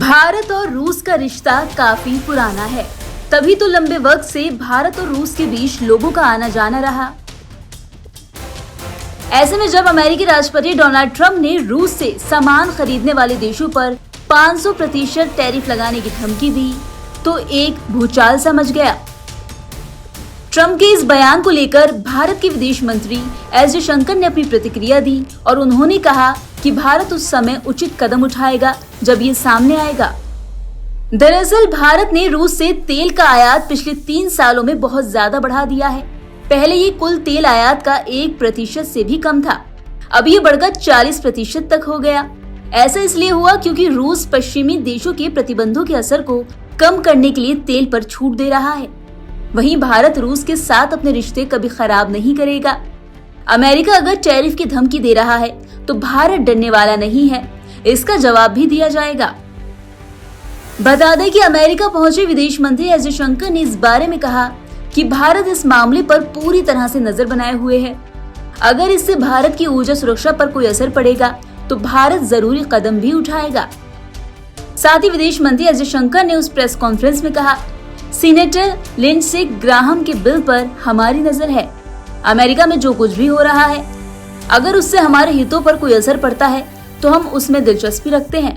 भारत और रूस का रिश्ता काफी पुराना है, तभी तो लंबे वक्त से भारत और रूस के बीच लोगों का आना जाना रहा। ऐसे में जब अमेरिकी राष्ट्रपति डोनाल्ड ट्रंप ने रूस से सामान खरीदने वाले देशों पर 500% टैरिफ लगाने की धमकी दी, तो एक भूचाल सा मच गया। ट्रंप के इस बयान को लेकर भारत के विदेश मंत्री एस जयशंकर ने अपनी प्रतिक्रिया दी और उन्होंने कहा कि भारत उस समय उचित कदम उठाएगा जब ये सामने आएगा। दरअसल भारत ने रूस से तेल का आयात पिछले 3 सालों में बहुत ज्यादा बढ़ा दिया है। पहले ये कुल तेल आयात का 1% से भी कम था, अब ये बढ़कर 40% तक हो गया। ऐसा इसलिए हुआ क्योंकि रूस पश्चिमी देशों के प्रतिबंधों के असर को कम करने के लिए तेल पर छूट दे रहा है। वहीं भारत रूस के साथ अपने रिश्ते कभी खराब नहीं करेगा। अमेरिका अगर टैरिफ की धमकी दे रहा है तो भारत डरने वाला नहीं है, इसका जवाब भी दिया जाएगा। बता दें कि अमेरिका पहुंचे विदेश मंत्री एस जयशंकर ने इस बारे में कहा कि भारत इस मामले पर पूरी तरह से नजर बनाए हुए है। अगर इससे भारत की ऊर्जा सुरक्षा पर कोई असर पड़ेगा तो भारत जरूरी कदम भी उठाएगा। साथ ही विदेश मंत्री एस जयशंकर ने उस प्रेस कॉन्फ्रेंस में कहा, सीनेटर लिंडसे ग्राहम के बिल पर हमारी नजर है। अमेरिका में जो कुछ भी हो रहा है, अगर उससे हमारे हितों पर कोई असर पड़ता है तो हम उसमें दिलचस्पी रखते हैं।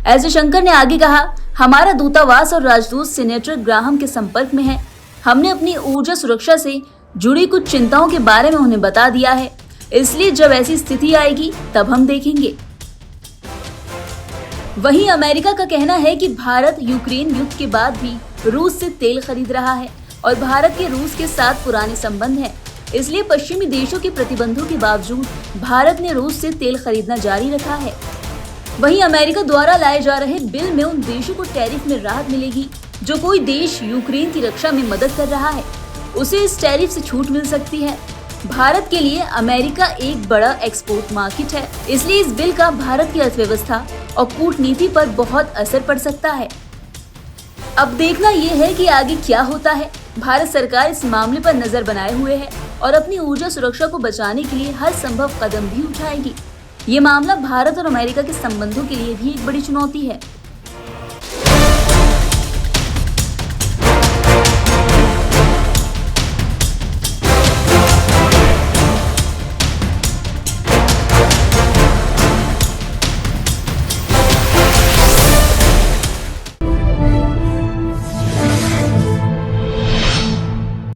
एस जयशंकर ने आगे कहा, हमारा दूतावास और राजदूत सीनेटर ग्राहम के संपर्क में है। हमने अपनी ऊर्जा सुरक्षा से जुड़ी कुछ चिंताओं के बारे में उन्हें बता दिया है, इसलिए जब ऐसी स्थिति आएगी तब हम देखेंगे। वहीं अमेरिका का कहना है कि भारत यूक्रेन युद्ध के बाद भी रूस से तेल खरीद रहा है और भारत के रूस के साथ पुराने संबंध हैं, इसलिए पश्चिमी देशों के प्रतिबंधों के बावजूद भारत ने रूस से तेल खरीदना जारी रखा है। वहीं अमेरिका द्वारा लाए जा रहे बिल में उन देशों को टैरिफ में राहत मिलेगी जो कोई देश यूक्रेन की रक्षा में मदद कर रहा है, उसे इस टैरिफ से छूट मिल सकती है। भारत के लिए अमेरिका एक बड़ा एक्सपोर्ट मार्केट है, इसलिए इस बिल का भारत की अर्थव्यवस्था और कूटनीति पर बहुत असर पड़ सकता है। अब देखना ये है कि आगे क्या होता है। भारत सरकार इस मामले पर नजर बनाए हुए है और अपनी ऊर्जा सुरक्षा को बचाने के लिए हर संभव कदम भी उठाएगी। ये मामला भारत और अमेरिका के संबंधों के लिए भी एक बड़ी चुनौती है।